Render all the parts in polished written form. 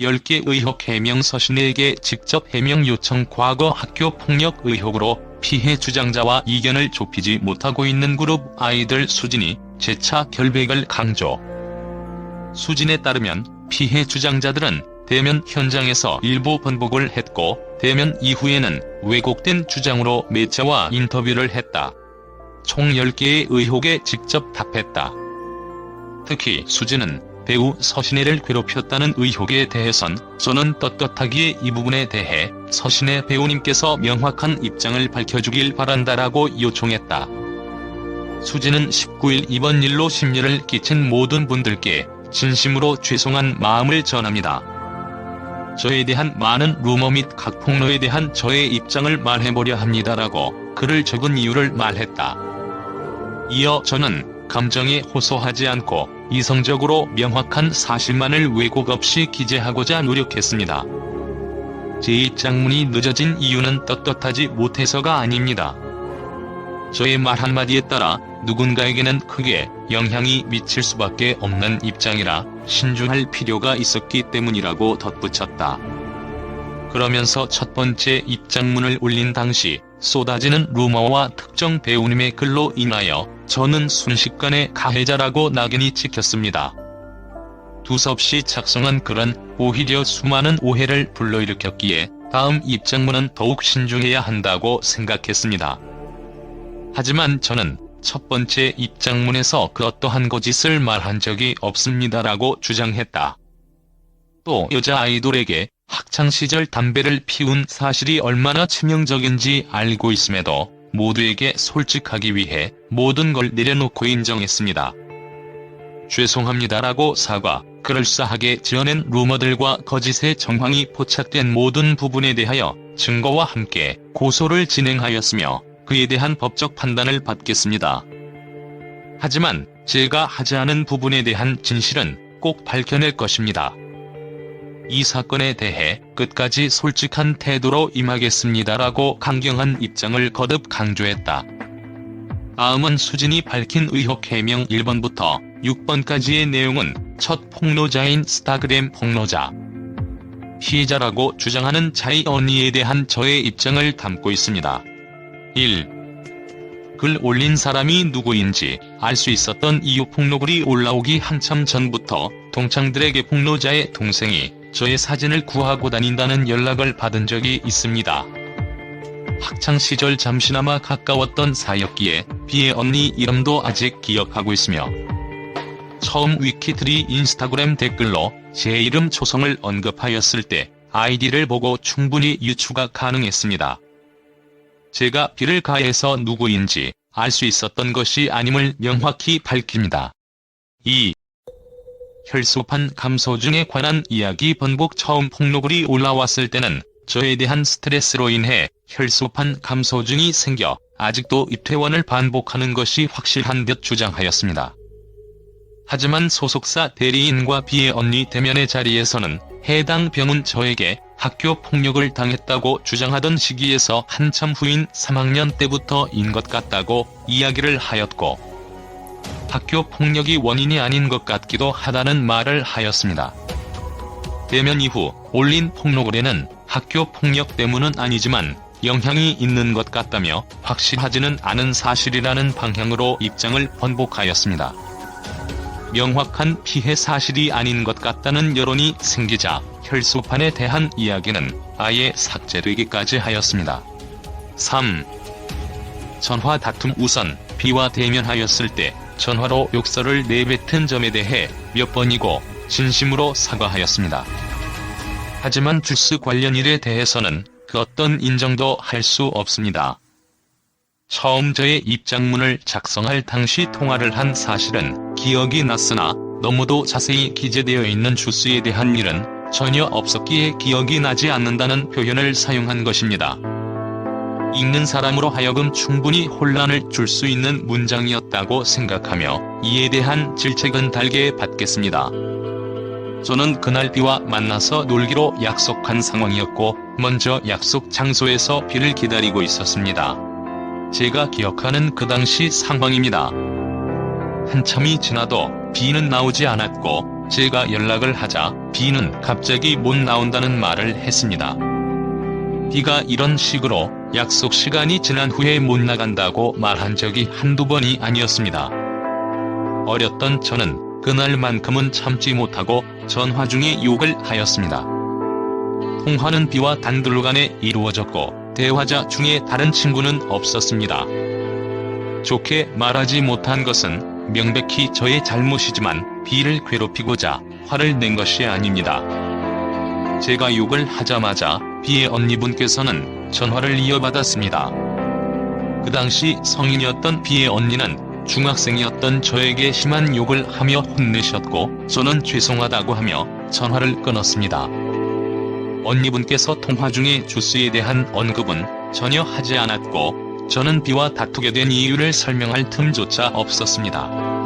10개 의혹 해명 서신에게 직접 해명 요청. 과거 학교 폭력 의혹으로 피해 주장자와 이견을 좁히지 못하고 있는 그룹 아이들 수진이 재차 결백을 강조. 수진에 따르면 피해 주장자들은 대면 현장에서 일부 번복을 했고 대면 이후에는 왜곡된 주장으로 매체와 인터뷰를 했다. 총 10개의 의혹에 직접 답했다. 특히 수진은 배우 서신혜를 괴롭혔다는 의혹에 대해선 저는 떳떳하기에 이 부분에 대해 서신혜 배우님께서 명확한 입장을 밝혀주길 바란다라고 요청했다. 수진은 19일 이번 일로 심려를 끼친 모든 분들께 진심으로 죄송한 마음을 전합니다. 저에 대한 많은 루머 및 각폭로에 대한 저의 입장을 말해보려 합니다라고 글을 적은 이유를 말했다. 이어 저는 감정에 호소하지 않고 이성적으로 명확한 사실만을 왜곡 없이 기재하고자 노력했습니다. 제 입장문이 늦어진 이유는 떳떳하지 못해서가 아닙니다. 저의 말 한마디에 따라 누군가에게는 크게 영향이 미칠 수밖에 없는 입장이라 신중할 필요가 있었기 때문이라고 덧붙였다. 그러면서 첫 번째 입장문을 올린 당시 쏟아지는 루머와 특정 배우님의 글로 인하여 저는 순식간에 가해자라고 낙인이 찍혔습니다. 두섭시 작성한 글은 오히려 수많은 오해를 불러일으켰기에 다음 입장문은 더욱 신중해야 한다고 생각했습니다. 하지만 저는 첫 번째 입장문에서 그 어떠한 거짓을 말한 적이 없습니다라고 주장했다. 또 여자 아이돌에게 학창시절 담배를 피운 사실이 얼마나 치명적인지 알고 있음에도 모두에게 솔직하기 위해 모든 걸 내려놓고 인정했습니다. 죄송합니다라고 사과, 그럴싸하게 지어낸 루머들과 거짓의 정황이 포착된 모든 부분에 대하여 증거와 함께 고소를 진행하였으며 그에 대한 법적 판단을 받겠습니다. 하지만 제가 하지 않은 부분에 대한 진실은 꼭 밝혀낼 것입니다. 이 사건에 대해 끝까지 솔직한 태도로 임하겠습니다라고 강경한 입장을 거듭 강조했다. 다음은 수진이 밝힌 의혹 해명 1번부터 6번까지의 내용은 첫 폭로자인 스타그램 폭로자, 피해자라고 주장하는 자이 언니에 대한 저의 입장을 담고 있습니다. 1. 글 올린 사람이 누구인지 알 수 있었던 이유. 폭로글이 올라오기 한참 전부터 동창들에게 폭로자의 동생이 저의 사진을 구하고 다닌다는 연락을 받은 적이 있습니다. 학창시절 잠시나마 가까웠던 사이였기에 비의 언니 이름도 아직 기억하고 있으며 처음 위키트리 인스타그램 댓글로 제 이름 초성을 언급하였을 때 아이디를 보고 충분히 유추가 가능했습니다. 제가 비를 가해서 누구인지 알 수 있었던 것이 아님을 명확히 밝힙니다. 2. 혈소판 감소증에 관한 이야기. 번복. 처음 폭로글이 올라왔을 때는 저에 대한 스트레스로 인해 혈소판 감소증이 생겨 아직도 입퇴원을 반복하는 것이 확실한 듯 주장하였습니다. 하지만 소속사 대리인과 비의 언니 대면의 자리에서는 해당 병은 저에게 학교 폭력을 당했다고 주장하던 시기에서 한참 후인 3학년 때부터인 것 같다고 이야기를 하였고 학교 폭력이 원인이 아닌 것 같기도 하다는 말을 하였습니다. 대면 이후 올린 폭로글에는 학교 폭력 때문은 아니지만 영향이 있는 것 같다며 확실하지는 않은 사실이라는 방향으로 입장을 번복하였습니다. 명확한 피해 사실이 아닌 것 같다는 여론이 생기자 혈소판에 대한 이야기는 아예 삭제되기까지 하였습니다. 3. 전화 다툼. 우선 비와 대면하였을 때 전화로 욕설을 내뱉은 점에 대해 몇 번이고 진심으로 사과하였습니다. 하지만 주스 관련 일에 대해서는 그 어떤 인정도 할 수 없습니다. 처음 저의 입장문을 작성할 당시 통화를 한 사실은 기억이 났으나 너무도 자세히 기재되어 있는 주스에 대한 일은 전혀 없었기에 기억이 나지 않는다는 표현을 사용한 것입니다. 읽는 사람으로 하여금 충분히 혼란을 줄 수 있는 문장이었다고 생각하며 이에 대한 질책은 달게 받겠습니다. 저는 그날 비와 만나서 놀기로 약속한 상황이었고 먼저 약속 장소에서 비를 기다리고 있었습니다. 제가 기억하는 그 당시 상황입니다. 한참이 지나도 비는 나오지 않았고 제가 연락을 하자 B는 갑자기 못 나온다는 말을 했습니다. B가 이런 식으로 약속 시간이 지난 후에 못 나간다고 말한 적이 한두 번이 아니었습니다. 어렸던 저는 그날만큼은 참지 못하고 전화 중에 욕을 하였습니다. 통화는 B와 단둘간에 이루어졌고 대화자 중에 다른 친구는 없었습니다. 좋게 말하지 못한 것은 명백히 저의 잘못이지만 B를 괴롭히고자 화를 낸 것이 아닙니다. 제가 욕을 하자마자 B의 언니분께서는 전화를 이어받았습니다. 그 당시 성인이었던 B의 언니는 중학생이었던 저에게 심한 욕을 하며 혼내셨고 저는 죄송하다고 하며 전화를 끊었습니다. 언니분께서 통화 중에 주스에 대한 언급은 전혀 하지 않았고 저는 B와 다투게 된 이유를 설명할 틈조차 없었습니다.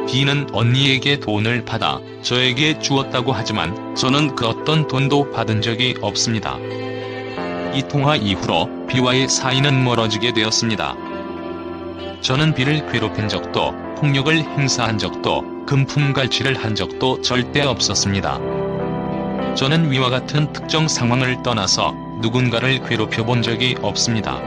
B는 언니에게 돈을 받아 저에게 주었다고 하지만 저는 그 어떤 돈도 받은 적이 없습니다. 이 통화 이후로 B와의 사이는 멀어지게 되었습니다. 저는 B를 괴롭힌 적도 폭력을 행사한 적도 금품갈취를 한 적도 절대 없었습니다. 저는 위와 같은 특정 상황을 떠나서 누군가를 괴롭혀 본 적이 없습니다.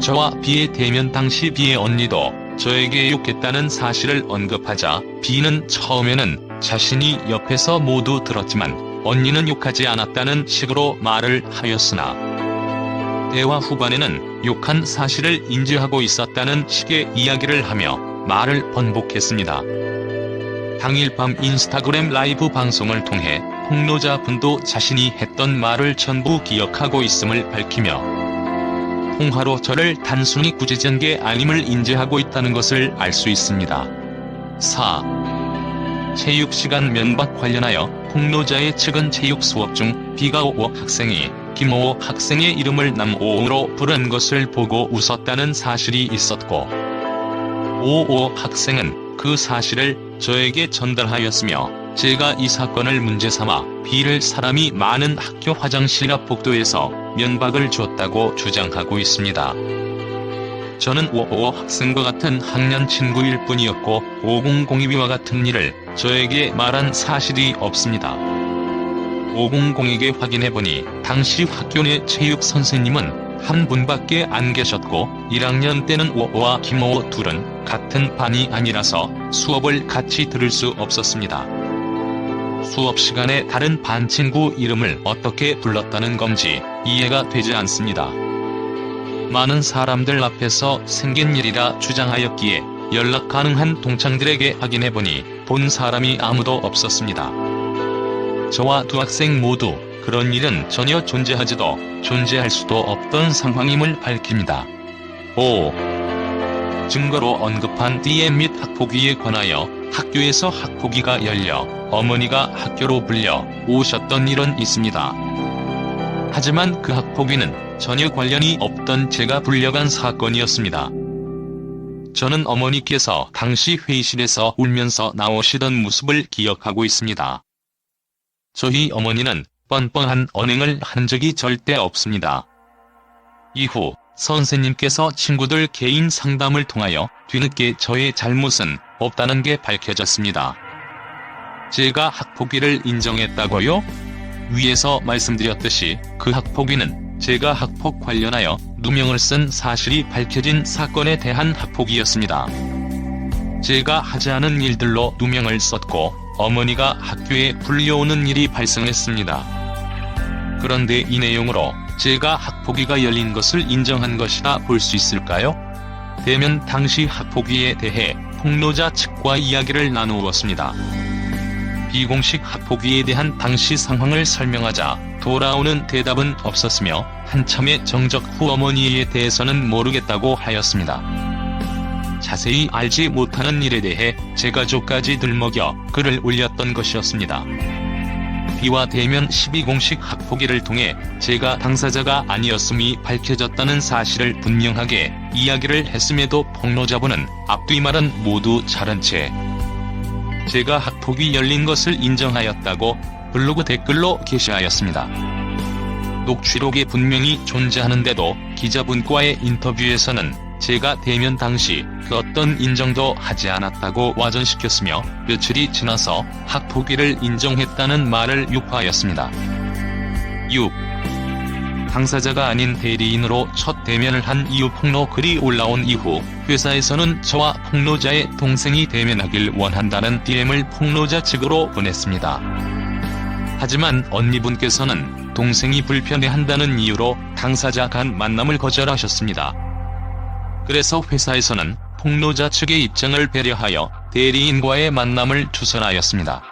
저와 B의 대면 당시 B의 언니도 저에게 욕했다는 사실을 언급하자 B는 처음에는 자신이 옆에서 모두 들었지만 언니는 욕하지 않았다는 식으로 말을 하였으나 대화 후반에는 욕한 사실을 인지하고 있었다는 식의 이야기를 하며 말을 번복했습니다. 당일 밤 인스타그램 라이브 방송을 통해 폭로자분도 자신이 했던 말을 전부 기억하고 있음을 밝히며 통화로 저를 단순히 구제한 게 아님을 인지하고 있다는 것을 알 수 있습니다. 4. 체육시간 면박 관련하여 폭로자의 측은 체육 수업 중 B가 오 학생이 김오 학생의 이름을 남오로 부른 것을 보고 웃었다는 사실이 있었고 오 학생은 그 사실을 저에게 전달하였으며 제가 이 사건을 문제삼아 B를 사람이 많은 학교 화장실 앞 복도에서 면박을 줬다고 주장하고 있습니다. 저는 오 학생과 같은 학년 친구일 뿐이었고 5002B와 같은 일을 저에게 말한 사실이 없습니다. 5002에게 확인해보니 당시 학교 내 체육 선생님은 한 분밖에 안 계셨고 1학년 때는 오와 김오 둘은 같은 반이 아니라서 수업을 같이 들을 수 없었습니다. 수업 시간에 다른 반 친구 이름을 어떻게 불렀다는 건지 이해가 되지 않습니다. 많은 사람들 앞에서 생긴 일이라 주장하였기에 연락 가능한 동창들에게 확인해보니 본 사람이 아무도 없었습니다. 저와 두 학생 모두 그런 일은 전혀 존재하지도 존재할 수도 없던 상황임을 밝힙니다. 5. 증거로 언급한 DM 및 학폭위에 관하여 학교에서 학폭위가 열려 어머니가 학교로 불려 오셨던 일은 있습니다. 하지만 그 학폭위는 전혀 관련이 없던 제가 불려간 사건이었습니다. 저는 어머니께서 당시 회의실에서 울면서 나오시던 모습을 기억하고 있습니다. 저희 어머니는 뻔뻔한 언행을 한 적이 절대 없습니다. 이후 선생님께서 친구들 개인 상담을 통하여 뒤늦게 저의 잘못은 없다는 게 밝혀졌습니다. 제가 학폭위를 인정했다고요? 위에서 말씀드렸듯이 그 학폭위는 제가 학폭 관련하여 누명을 쓴 사실이 밝혀진 사건에 대한 학폭위였습니다. 제가 하지 않은 일들로 누명을 썼고 어머니가 학교에 불려오는 일이 발생했습니다. 그런데 이 내용으로 제가 학폭위가 열린 것을 인정한 것이라 볼 수 있을까요? 대면 당시 학폭위에 대해 폭로자 측과 이야기를 나누었습니다. 비공식 학폭위에 대한 당시 상황을 설명하자 돌아오는 대답은 없었으며 한참의 정적 후 어머니에 대해서는 모르겠다고 하였습니다. 자세히 알지 못하는 일에 대해 제 가족까지 들먹여 글을 올렸던 것이었습니다. B와 대면 12공식 학폭위를 통해 제가 당사자가 아니었음이 밝혀졌다는 사실을 분명하게 이야기를 했음에도 폭로자분은 앞뒤말은 모두 자른 채 제가 학폭위 열린 것을 인정하였다고 블로그 댓글로 게시하였습니다. 녹취록에 분명히 존재하는데도 기자분과의 인터뷰에서는 제가 대면 당시 그 어떤 인정도 하지 않았다고 와전시켰으며 며칠이 지나서 학폭위를 인정했다는 말을 유포하였습니다. 6. 당사자가 아닌 대리인으로 첫 대면을 한 이후 폭로 글이 올라온 이후 회사에서는 저와 폭로자의 동생이 대면하길 원한다는 DM을 폭로자 측으로 보냈습니다. 하지만 언니분께서는 동생이 불편해한다는 이유로 당사자 간 만남을 거절하셨습니다. 그래서 회사에서는 폭로자 측의 입장을 배려하여 대리인과의 만남을 추선하였습니다.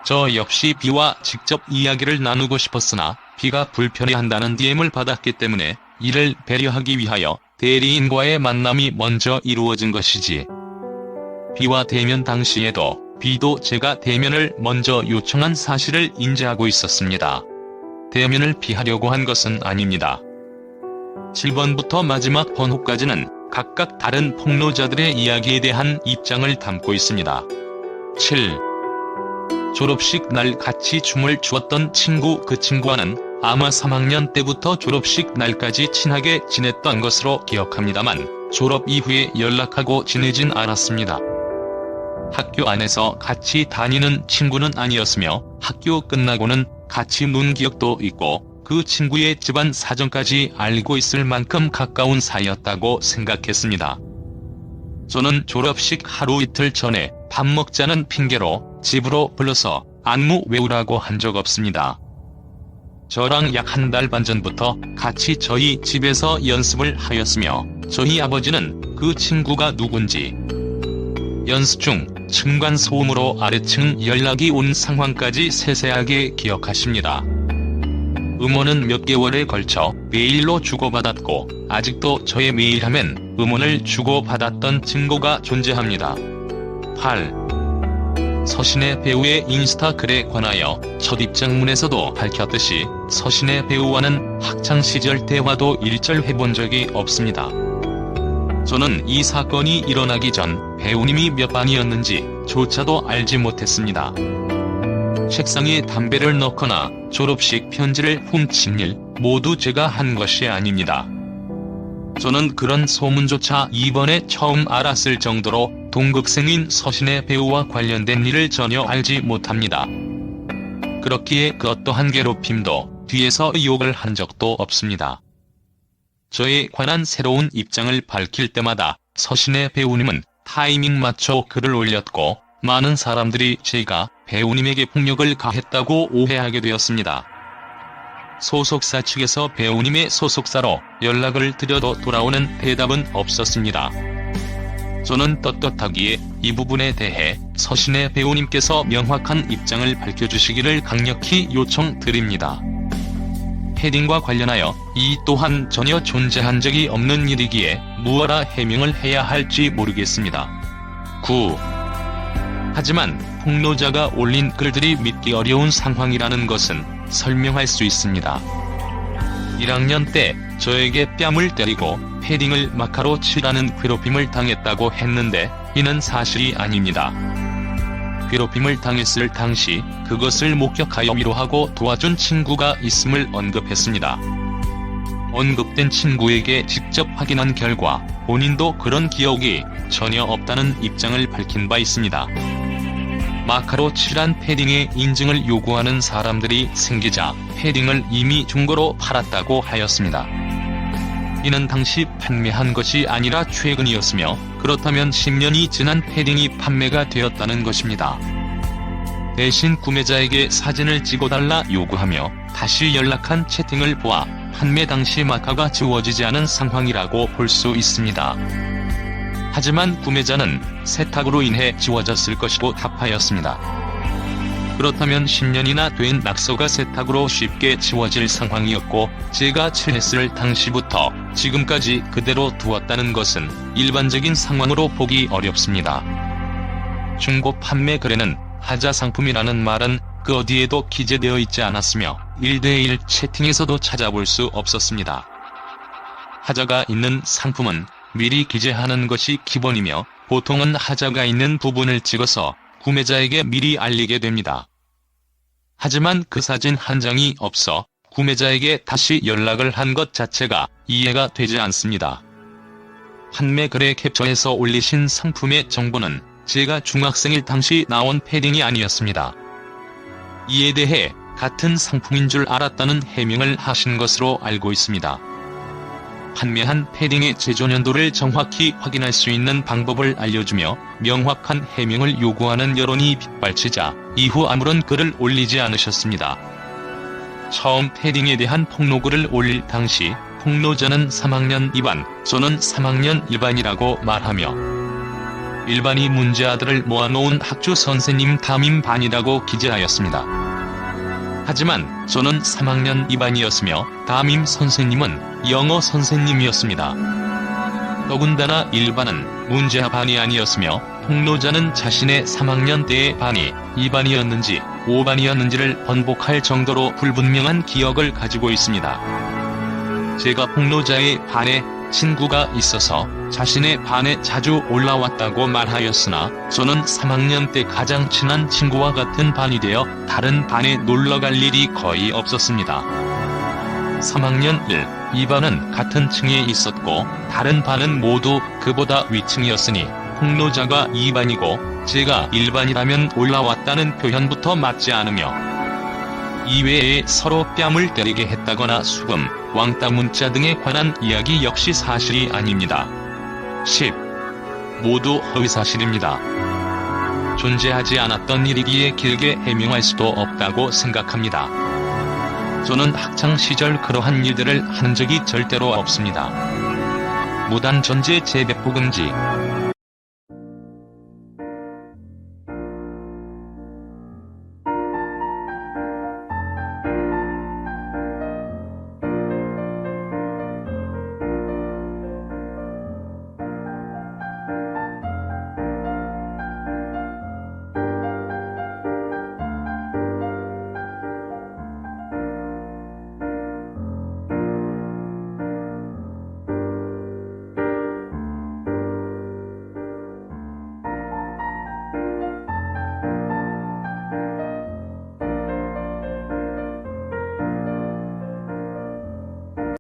저 역시 B와 직접 이야기를 나누고 싶었으나 B가 불편해한다는 DM을 받았기 때문에 이를 배려하기 위하여 대리인과의 만남이 먼저 이루어진 것이지. B와 대면 당시에도 B도 제가 대면을 먼저 요청한 사실을 인지하고 있었습니다. 대면을 피하려고 한 것은 아닙니다. 7번부터 마지막 번호까지는 각각 다른 폭로자들의 이야기에 대한 입장을 담고 있습니다. 7. 졸업식 날 같이 춤을 추었던 친구. 그 친구와는 아마 3학년 때부터 졸업식 날까지 친하게 지냈던 것으로 기억합니다만 졸업 이후에 연락하고 지내진 않았습니다. 학교 안에서 같이 다니는 친구는 아니었으며 학교 끝나고는 같이 논 기억도 있고 그 친구의 집안 사정까지 알고 있을 만큼 가까운 사이였다고 생각했습니다. 저는 졸업식 하루 이틀 전에 밥 먹자는 핑계로 집으로 불러서 안무 외우라고 한 적 없습니다. 저랑 약 한 달 반 전부터 같이 저희 집에서 연습을 하였으며 저희 아버지는 그 친구가 누군지 연습 중 층간소음으로 아래층 연락이 온 상황까지 세세하게 기억하십니다. 음원은 몇 개월에 걸쳐 메일로 주고받았고 아직도 저의 메일함엔 음원을 주고받았던 증거가 존재합니다. 8. 서신의 배우의 인스타 글에 관하여 첫 입장문에서도 밝혔듯이 서신의 배우와는 학창시절 대화도 일절 해본 적이 없습니다. 저는 이 사건이 일어나기 전 배우님이 몇 반이었는지 조차도 알지 못했습니다. 책상에 담배를 넣거나 졸업식 편지를 훔친 일 모두 제가 한 것이 아닙니다. 저는 그런 소문조차 이번에 처음 알았을 정도로 동급생인 서신의 배우와 관련된 일을 전혀 알지 못합니다. 그렇기에 그 어떠한 괴롭힘도 뒤에서 욕을 한 적도 없습니다. 저에 관한 새로운 입장을 밝힐 때마다 서신의 배우님은 타이밍 맞춰 글을 올렸고 많은 사람들이 제가 배우님에게 폭력을 가했다고 오해하게 되었습니다. 소속사 측에서 배우님의 소속사로 연락을 드려도 돌아오는 대답은 없었습니다. 저는 떳떳하기에 이 부분에 대해 서신의 배우님께서 명확한 입장을 밝혀주시기를 강력히 요청드립니다. 패딩과 관련하여 이 또한 전혀 존재한 적이 없는 일이기에 무엇라 해명을 해야 할지 모르겠습니다. 9. 하지만 폭로자가 올린 글들이 믿기 어려운 상황이라는 것은 설명할 수 있습니다. 1학년 때 저에게 뺨을 때리고 패딩을 마카로 칠하는 괴롭힘을 당했다고 했는데 이는 사실이 아닙니다. 괴롭힘을 당했을 당시 그것을 목격하여 위로하고 도와준 친구가 있음을 언급했습니다. 언급된 친구에게 직접 확인한 결과 본인도 그런 기억이 전혀 없다는 입장을 밝힌 바 있습니다. 마카로 칠한 패딩의 인증을 요구하는 사람들이 생기자 패딩을 이미 중고로 팔았다고 하였습니다. 이는 당시 판매한 것이 아니라 최근이었으며 그렇다면 10년이 지난 패딩이 판매가 되었다는 것입니다. 대신 구매자에게 사진을 찍어달라 요구하며 다시 연락한 채팅을 보아 판매 당시 마카가 지워지지 않은 상황이라고 볼 수 있습니다. 하지만 구매자는 세탁으로 인해 지워졌을 것이고 답하였습니다. 그렇다면 10년이나 된 낙서가 세탁으로 쉽게 지워질 상황이었고 제가 칠했을 당시부터 지금까지 그대로 두었다는 것은 일반적인 상황으로 보기 어렵습니다. 중고 판매 글에는 하자 상품이라는 말은 그 어디에도 기재되어 있지 않았으며 1대1 채팅에서도 찾아볼 수 없었습니다. 하자가 있는 상품은 미리 기재하는 것이 기본이며 보통은 하자가 있는 부분을 찍어서 구매자에게 미리 알리게 됩니다. 하지만 그 사진 한 장이 없어 구매자에게 다시 연락을 한 것 자체가 이해가 되지 않습니다. 판매글에 캡처해서 올리신 상품의 정보는 제가 중학생일 당시 나온 패딩이 아니었습니다. 이에 대해 같은 상품인 줄 알았다는 해명을 하신 것으로 알고 있습니다. 판매한 패딩의 제조 연도를 정확히 확인할 수 있는 방법을 알려주며 명확한 해명을 요구하는 여론이 빗발치자 이후 아무런 글을 올리지 않으셨습니다. 처음 패딩에 대한 폭로글을 올릴 당시 폭로자는 3학년 2반, 저는 3학년 1반이라고 말하며 일반이 문제아들을 모아놓은 학교 선생님 담임반이라고 기재하였습니다. 하지만 저는 3학년 2반이었으며 담임 선생님은 영어 선생님이었습니다. 더군다나 1반은 문제아 반이 아니었으며 폭로자는 자신의 3학년 때의 반이 2반이었는지 5반이었는지를 번복할 정도로 불분명한 기억을 가지고 있습니다. 제가 폭로자의 반에 친구가 있어서 자신의 반에 자주 올라왔다고 말하였으나 저는 3학년 때 가장 친한 친구와 같은 반이 되어 다른 반에 놀러갈 일이 거의 없었습니다. 3학년 1, 2반은 같은 층에 있었고 다른 반은 모두 그보다 위층이었으니 폭로자가 2반이고 제가 1반이라면 올라왔다는 표현부터 맞지 않으며 이외에 서로 뺨을 때리게 했다거나 수금, 왕따 문자 등에 관한 이야기 역시 사실이 아닙니다. 10. 모두 허위사실입니다. 존재하지 않았던 일이기에 길게 해명할 수도 없다고 생각합니다. 저는 학창시절 그러한 일들을 한 적이 절대로 없습니다. 무단 전제 재배포 금지,